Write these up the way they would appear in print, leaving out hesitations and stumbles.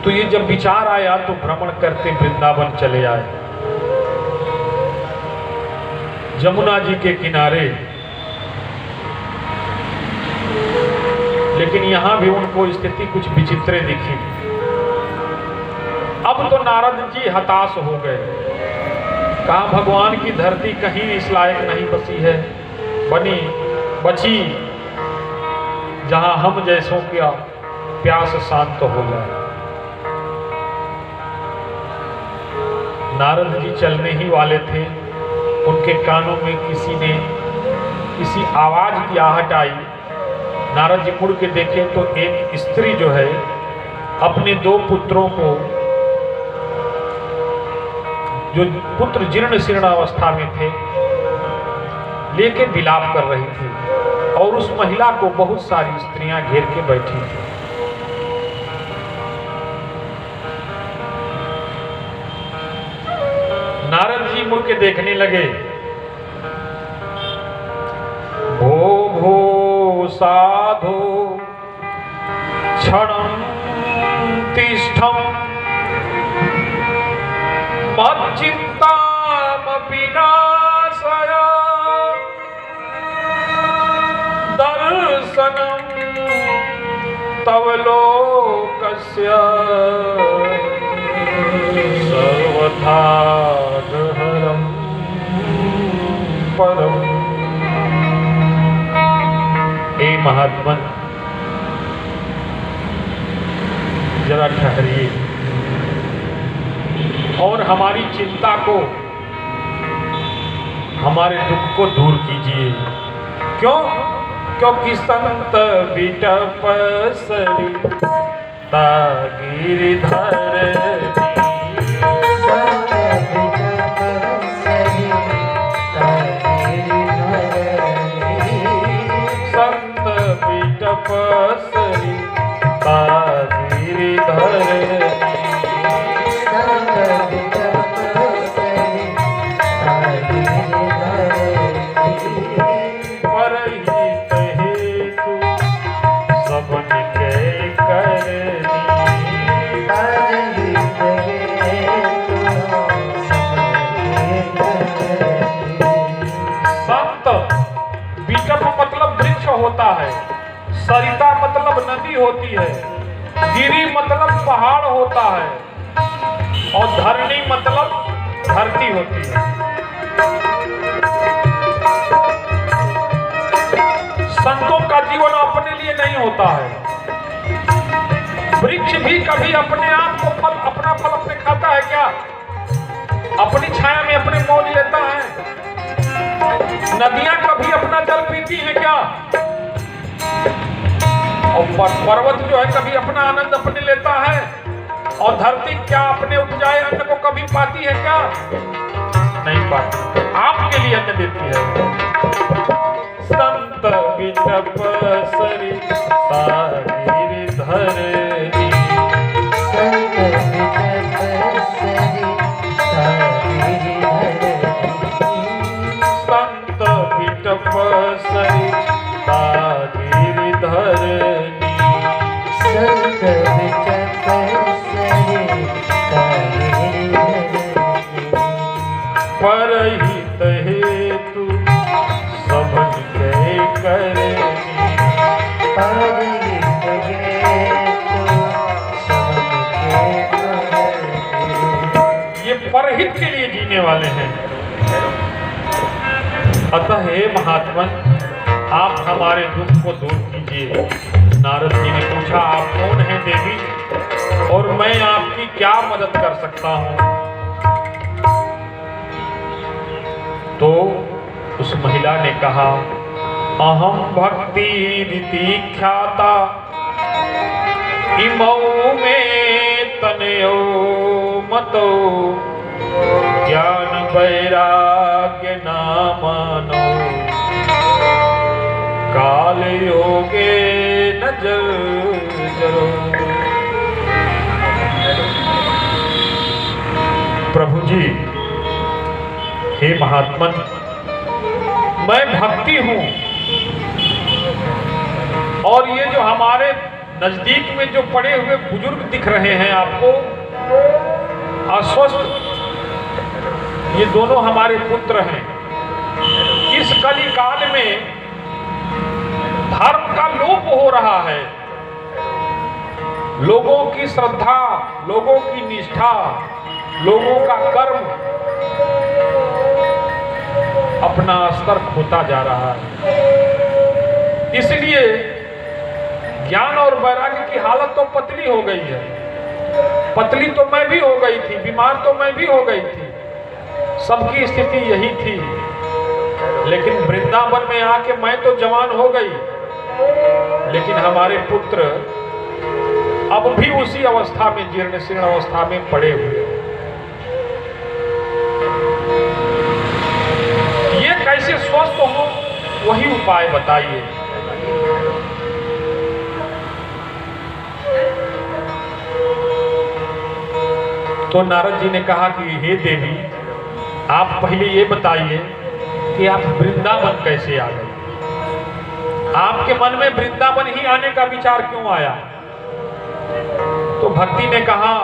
तो ये जब विचार आया तो भ्रमण करते वृंदावन चले आए, जमुना जी के किनारे। लेकिन यहां भी उनको स्थिति कुछ विचित्र दिखी। अब तो नारद जी हताश हो गए। कहा भगवान की धरती कहीं इस लायक नहीं बची जहां हम जैसों का प्यास शांत हो जाए। नारद जी चलने ही वाले थे, उनके कानों में किसी आवाज की आहट आई। नारद जी मुड़ के देखे तो एक स्त्री जो है अपने 2 पुत्रों को, जो पुत्र जीर्ण शीर्ण अवस्था में थे, लेके विलाप कर रही थी और उस महिला को बहुत सारी स्त्रियां घेर के बैठी थी। नारद जी मुड़ के देखने लगे। भो भो साधो क्षणं तिष्ठं मच्चित्तामपि नाशय दर्शनं तव लोकस्य सर्वथा हरं परम। हे महात्मन, जरा ठहरिए और हमारी चिंता को, हमारे दुख को दूर कीजिए। क्यों? क्योंकि संत बिटप सरिता गिरिधर होता है, सरिता मतलब नदी होती है, गिरी मतलब पहाड़ होता है और धरणी मतलब धरती होती है। संतों का जीवन अपने लिए नहीं होता है। वृक्ष भी कभी अपने आप को अपना फल अपने खाता है क्या? अपनी छाया में अपने मौज लेता है। नदियां कभी अपना जल पीती हैं क्या? और पर्वत जो है कभी अपना आनंद अपने लेता है? और धरती क्या अपने उपजाए अन्न को कभी पाती है क्या? नहीं पाती। आपके लिए अन्न देती है। संत बिटप सरिता गिरिधर परहित हेतु सबन के करे। ये परहित के लिए जीने वाले हैं। अतः हे महात्मन, आप हमारे दुख को दूर कीजिए। नारद जी ने पूछा, आप कौन हैं देवी और मैं आपकी क्या मदद कर सकता हूं? तो उस महिला ने कहा, अहम भक्ति रीति ख्याता इमौ में तनयो मतो ज्ञान वैराग्य नामानो काल योगे न जरो। प्रभु जी, हे महात्मन, मैं भक्ति हूं और ये जो हमारे नजदीक में जो पड़े हुए बुजुर्ग दिख रहे हैं आपको, अस्वस्थ, ये दोनों हमारे पुत्र हैं। इस कली काल में धर्म का लोप हो रहा है। लोगों की श्रद्धा, लोगों की निष्ठा, लोगों का कर्म अपना स्तर खोता जा रहा है। इसलिए ज्ञान और वैराग्य की हालत तो पतली हो गई है। पतली तो मैं भी हो गई थी, बीमार तो मैं भी हो गई थी, सबकी स्थिति यही थी। लेकिन वृंदावन में आके मैं तो जवान हो गई, लेकिन हमारे पुत्र अब भी उसी अवस्था में, जीर्ण शीर्ण अवस्था में पड़े हुए हैं। ये कैसे स्वस्थ हो, वही उपाय बताइए। तो नारद जी ने कहा कि हे देवी, आप पहले ये बताइए कि आप वृंदावन कैसे आ गए? आपके मन में वृंदावन ही आने का विचार क्यों आया? तो भक्ति ने कहा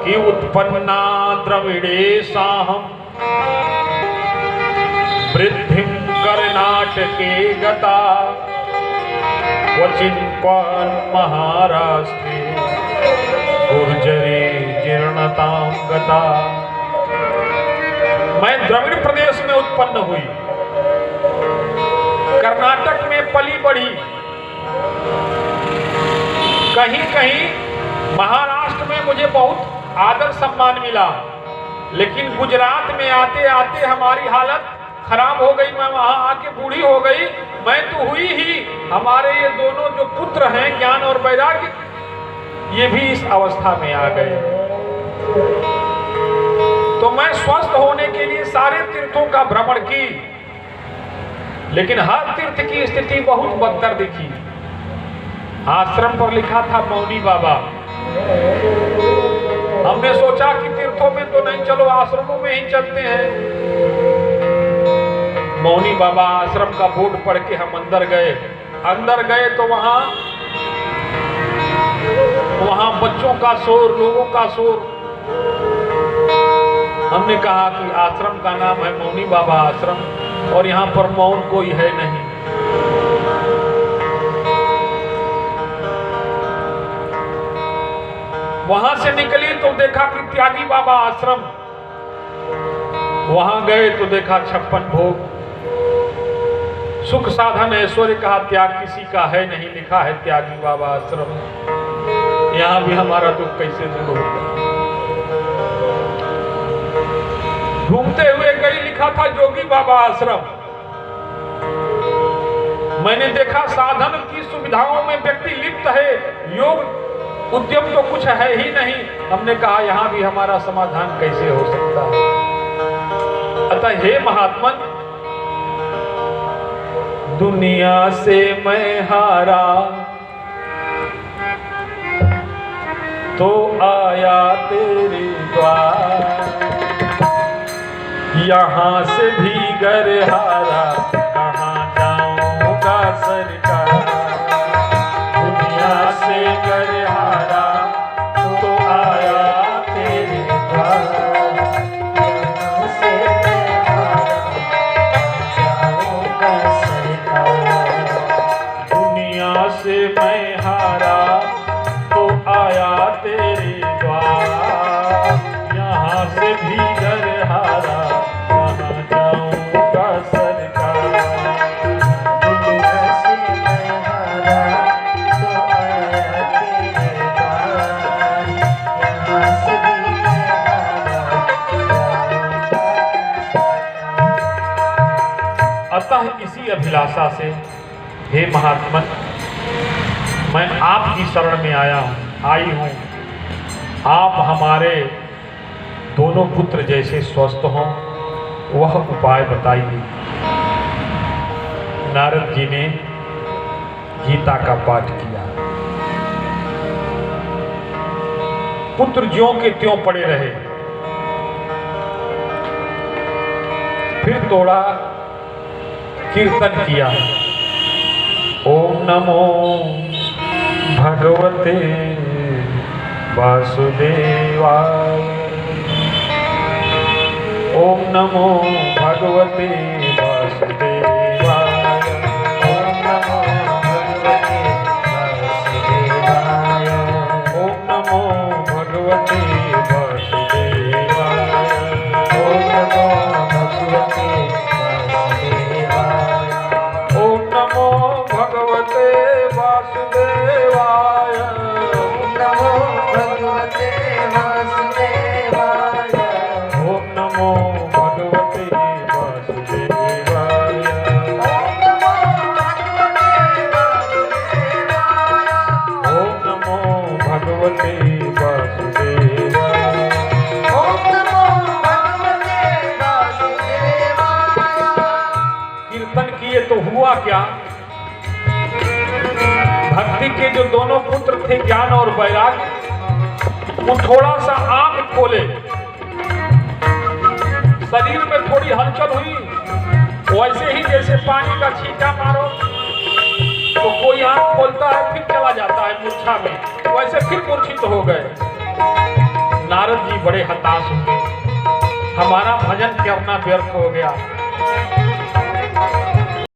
कि उत्पन्ना द्रविड़ेशाहं वृद्धिं कर्नाटके गता क्वचिन्क्वान् महाराष्ट्रे गुर्जरे जीर्णतां गता। मैं द्रविड़ प्रदेश में उत्पन्न हुई, कर्नाटक में पली बढ़ी, कहीं कहीं महाराष्ट्र में मुझे बहुत आदर सम्मान मिला, लेकिन गुजरात में आते आते हमारी हालत खराब हो गई। मैं वहां आके बूढ़ी हो गई। मैं तो हुई ही, हमारे ये दोनों जो पुत्र हैं ज्ञान और वैराग्य, ये भी इस अवस्था में आ गए। तो मैं स्वस्थ होने के लिए सारे तीर्थों का भ्रमण की, लेकिन हर तीर्थ की स्थिति बहुत बदतर दिखी। आश्रम पर लिखा था मौनी बाबा। हमने सोचा कि तीर्थों में तो नहीं, चलो आश्रमों में ही चलते हैं। मौनी बाबा आश्रम का बोर्ड पढ़ के हम अंदर गए। अंदर गए तो वहां बच्चों का शोर, लोगों का शोर। हमने कहा कि आश्रम का नाम है मौनी बाबा आश्रम, और यहाँ पर मौन कोई है नहीं। वहां से निकली तो देखा कि त्यागी बाबा आश्रम। वहां गए तो देखा 56 भोग, सुख साधन ऐश्वर्य का त्याग किसी का है नहीं, लिखा है त्यागी बाबा आश्रम। यहां भी हमारा दुख कैसे दूर होगा? घूमते हुए गई, लिखा था जोगी बाबा आश्रम। मैंने देखा साधन की सुविधाओं में व्यक्ति लिप्त है, योग उद्यम तो कुछ है ही नहीं। हमने कहा यहां भी हमारा समाधान कैसे हो सकता है? अतः हे महात्मन, दुनिया से मैं हारा तो आया तेरे द्वार, यहाँ से भी घर हारा कहाँ जाऊंगा सरकार। दुनिया से घर हारा तो आया तेरे द्वार, यहाँ से जाऊंगा सरकार। दुनिया से मैं हारा तो आया तेरे द्वार, यहाँ से भी घर हारा कहाँ जाऊंगा सरकार। दुनिया से मैं हारा तो आया तेरे द्वार, यहाँ से भी घर हारा जाऊंगा। अतः इसी अभिलाषा से हे महात्मन, मैं आपकी शरण में आई हूँ। आप हमारे दोनों पुत्र जैसे स्वस्थ हों, वह उपाय बताइए। नारद जी ने गीता का पाठ किया। पुत्र ज्यों के त्यों पड़े रहे। फिर थोड़ा कीर्तन किया। ओम नमो भगवते वासुदेवाय। ओम नमो भगवते वासुदेवाय। ओम नमो भगवते वासुदेवाय। ओम नमो भगवते वासुदेवाय। ओम नमो भगवते वासुदेवाय। ओम नमो भगवते वासुदेवाय। ओम नमो भगवते वासुदेवाय। ओम नमो भगवते वासुदेवाय। ओम नमो भगवते वासुदेवाय। ओम नमो भगवते ओम नमो भगवते वासुदेवाय। कीर्तन किए तो हुआ क्या? भक्ति के जो दोनों पुत्र थे ज्ञान और वैराग्य, वो थोड़ा सा आंख खोले, शरीर में थोड़ी हलचल हुई, वैसे ही जैसे पानी का छींटा मारो तो कोई आंख खोलता है फिर चला जाता है मूर्छा में, वैसे फिर मूर्छित हो गए। नारद जी बड़े हताश हो गए, हमारा भजन करना व्यर्थ हो गया।